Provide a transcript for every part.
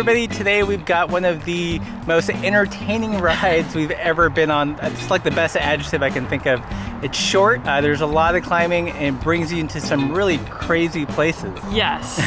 everybody, today we've got one of the most entertaining rides we've ever been on. It's like the best adjective I can think of. It's short, there's a lot of climbing, and brings you into some really crazy places. Yes.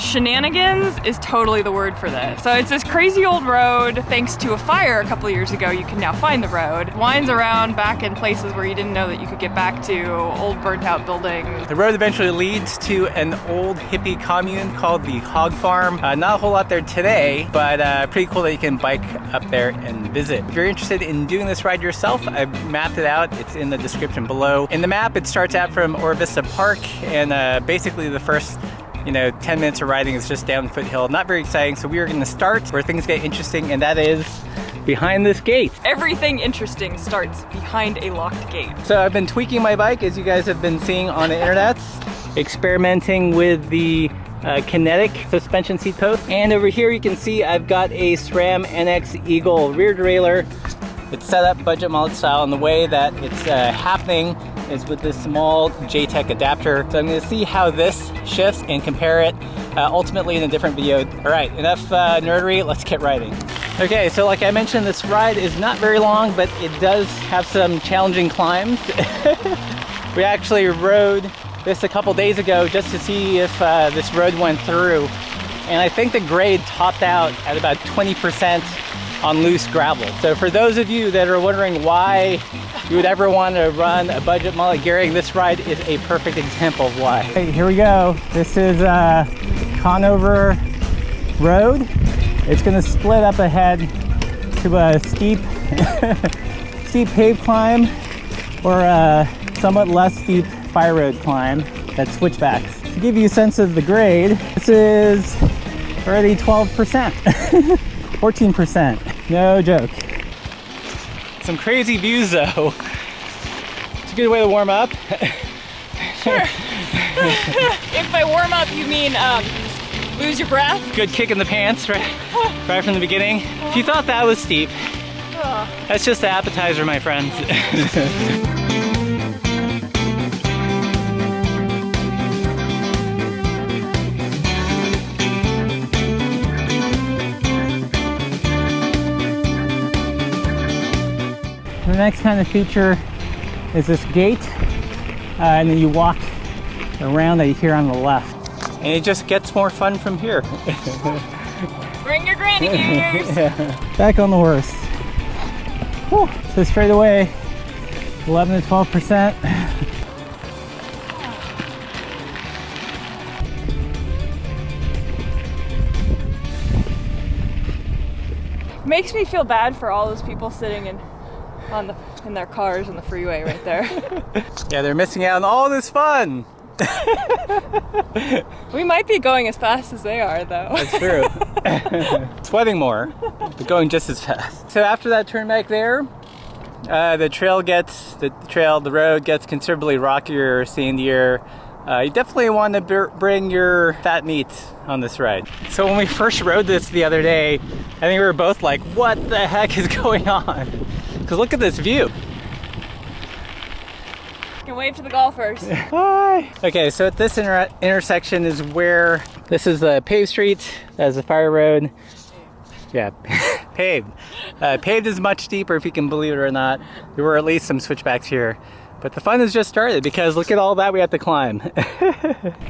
Shenanigans is totally the word for this. So it's this crazy old road. Thanks to a fire a couple years ago, you can now find the road. Winds around back in places where you didn't know that you could get back to, old burnt out buildings. The road eventually leads to an old hippie commune called the Hog Farm. Not a whole lot there today, but pretty cool that you can bike up there and visit. If you're interested in doing this ride yourself, I've mapped it out. It's in the description below. In the map, it starts out from Ora Vista Park, and basically the first 10 minutes of riding is just down foothill. Not very exciting, so we are going to start where things get interesting, and that is behind this gate. Everything interesting starts behind a locked gate. So I've been tweaking my bike, as you guys have been seeing on the internets, experimenting with the kinetic suspension seat post. And over here you can see I've got a SRAM NX Eagle rear derailleur. It's set up budget mod style, and the way that it's happening is with this small JTEC adapter. So I'm going to see how this shifts and compare it ultimately in a different video. All right, enough nerdery, let's get riding. Okay, so like I mentioned, this ride is not very long, but it does have some challenging climbs. We actually rode this a couple days ago just to see if this road went through. And I think the grade topped out at about 20% on loose gravel. So for those of you that are wondering why you would ever want to run a budget model gearing, this ride is a perfect example of why. Hey, here we go. This is Conover Road. It's going to split up ahead to a steep, steep paved climb or a somewhat less steep fire road climb that switchbacks. To give you a sense of the grade, this is already 12%, 14%, no joke. Some crazy views though. It's a good way to warm up. Sure. If by warm up you mean lose your breath. Good kick in the pants right from the beginning. If you thought that was steep, that's just the appetizer, my friends. The next kind of feature is this gate, and then you walk around that you hear on the left. And it just gets more fun from here. Bring your granny gears! Back on the horse. Whew. So straight away, 11 to 12%. Makes me feel bad for all those people sitting in their cars on the freeway right there. Yeah, they're missing out on all this fun. We might be going as fast as they are, though. That's true. Sweating more, but going just as fast. So after that turn back there, the road gets considerably rockier, sandier. You definitely want to bring your fat meat on this ride. So when we first rode this the other day, I think we were both like, what the heck is going on? Because look at this view. You can wave to the golfers. Hi. Okay, so at this intersection is where, this is the paved street, that's the fire road. Yeah, paved. Paved is much steeper, if you can believe it or not. There were at least some switchbacks here. But the fun has just started, because look at all that we have to climb.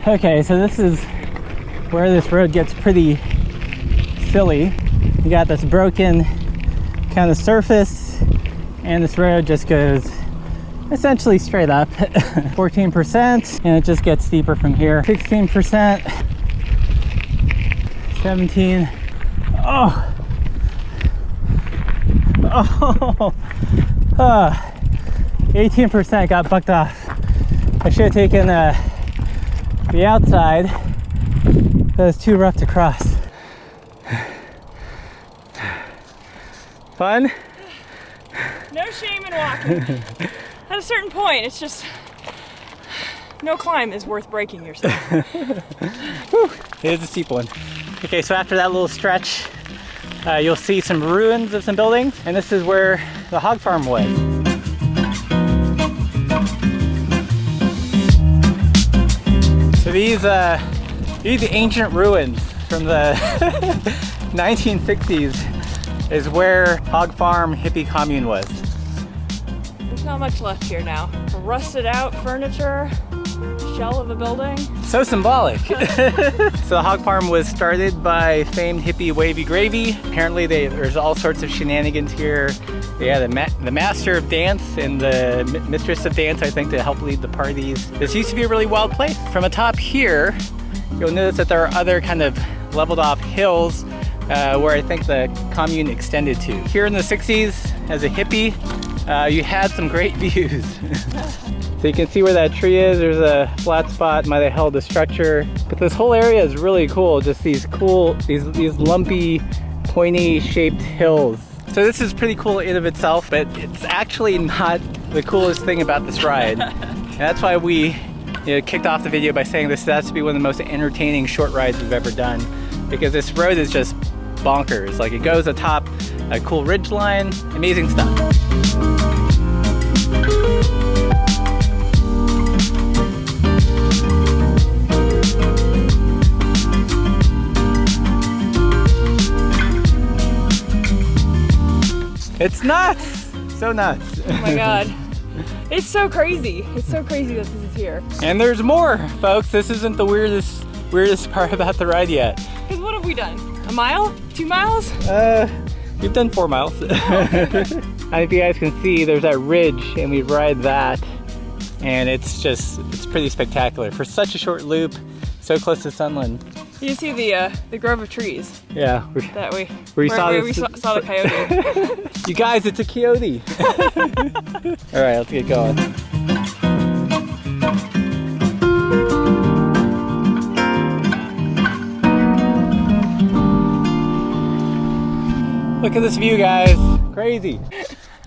Okay, so this is where this road gets pretty silly. You got this broken kind of surface, and this road just goes essentially straight up. 14%, and it just gets steeper from here. 16%, 17. Oh, 18% got bucked off. I should have taken the outside. That was too rough to cross. Fun? No shame in walking. At a certain point, it's just, no climb is worth breaking yourself. Whew, it is a steep one. Okay, so after that little stretch, you'll see some ruins of some buildings, and this is where the hog farm was. So these ancient ruins from the 1960s is where Hog Farm Hippie Commune was. There's not much left here now. A rusted out furniture, shell of a building. So symbolic. So the Hog Farm was started by famed hippie Wavy Gravy. Apparently there's all sorts of shenanigans here. Yeah, the master of dance and the mistress of dance, I think, to help lead the parties. This used to be a really wild place. From atop here, you'll notice that there are other kind of leveled off hills where I think the commune extended to. Here in the 60s, as a hippie, you had some great views. So you can see where that tree is. There's a flat spot, might have held a structure. But this whole area is really cool. Just these lumpy, pointy shaped hills. So this is pretty cool in of itself, but it's actually not the coolest thing about this ride. And that's why we kicked off the video by saying this has to be one of the most entertaining short rides we've ever done, because this road is just bonkers. Like, it goes atop a cool ridge line, amazing stuff. It's nuts! So nuts. Oh my god. It's so crazy. It's so crazy that this is here. And there's more, folks. This isn't the weirdest part about the ride yet. Because what have we done? A mile? 2 miles? We've done 4 miles. And if you guys can see, there's that ridge, and we ride that. And it's pretty spectacular. For such a short loop, so close to Sunland. You see the grove of trees. Yeah. That way. Where we saw the coyote. You guys, it's a coyote. All right, let's get going. Look at this view, guys. Crazy.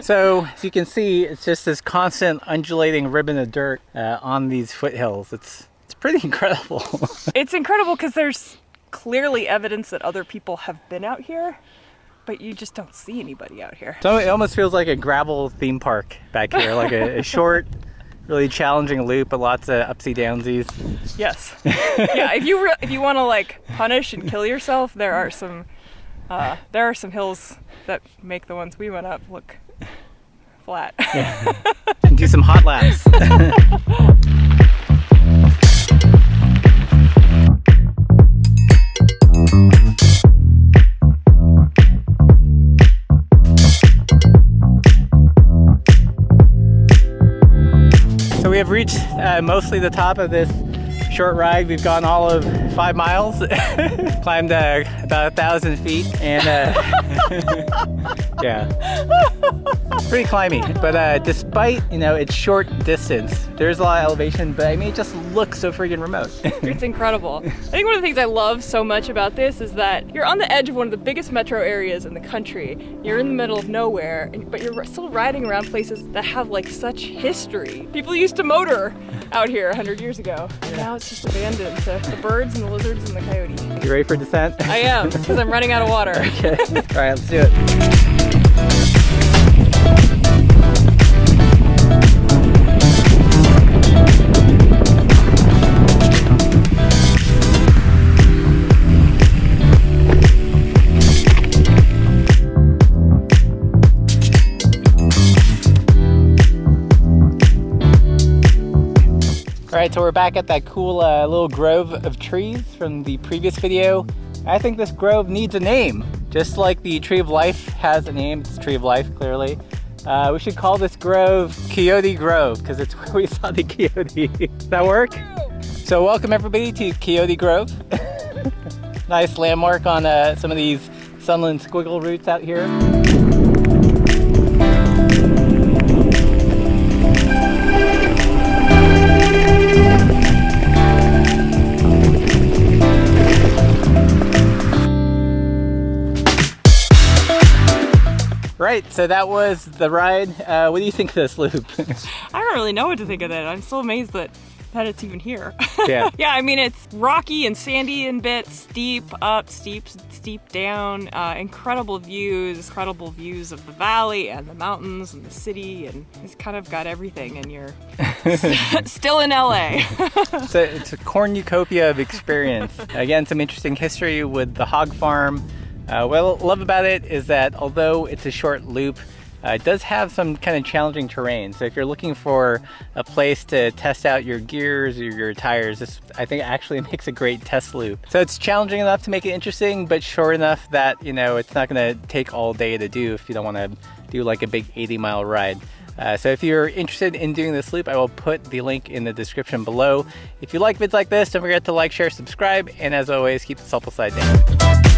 So, as you can see, it's just this constant undulating ribbon of dirt on these foothills. It's pretty incredible. It's incredible because there's clearly evidence that other people have been out here, but you just don't see anybody out here. So it almost feels like a gravel theme park back here, like a short, really challenging loop, but lots of upsy downsies. Yes. Yeah, if you want to like punish and kill yourself, there are some hills that make the ones we went up look flat. Yeah. And do some hot laps. So we have reached mostly the top of this short ride. We've gone all of 5 miles, climbed about 1,000 feet, and yeah, pretty climby. But despite its short distance, there's a lot of elevation, but I mean, it just looks so freaking remote. It's incredible. I think one of the things I love so much about this is that you're on the edge of one of the biggest metro areas in the country. You're in the middle of nowhere, but you're still riding around places that have like such history. People used to motor out here 100 years ago. Yeah. Now it's just abandoned to the birds and the lizards and the coyote. You ready for descent? I am, because I'm running out of water. Okay. All right, let's do it. Alright, so we're back at that cool little grove of trees from the previous video. I think this grove needs a name. Just like the Tree of Life has a name, it's Tree of Life, clearly. We should call this grove Coyote Grove, because it's where we saw the coyote. Does that work? So welcome everybody to Coyote Grove. Nice landmark on some of these Sunland squiggle routes out here. Right, so that was the ride. What do you think of this loop? I don't really know what to think of it. I'm so amazed that it's even here. Yeah. Yeah, I mean, it's rocky and sandy in bits, steep up, steep down, incredible views of the valley and the mountains and the city, and it's kind of got everything, and you're still in LA. It's a cornucopia of experience. Again, some interesting history with the hog farm. What I love about it is that although it's a short loop, it does have some kind of challenging terrain. So if you're looking for a place to test out your gears or your tires, this I think actually makes a great test loop. So it's challenging enough to make it interesting, but short enough that, you know, it's not gonna take all day to do if you don't wanna do like a big 80-mile ride. So if you're interested in doing this loop, I will put the link in the description below. If you like vids like this, don't forget to like, share, subscribe, and as always, keep the self side down.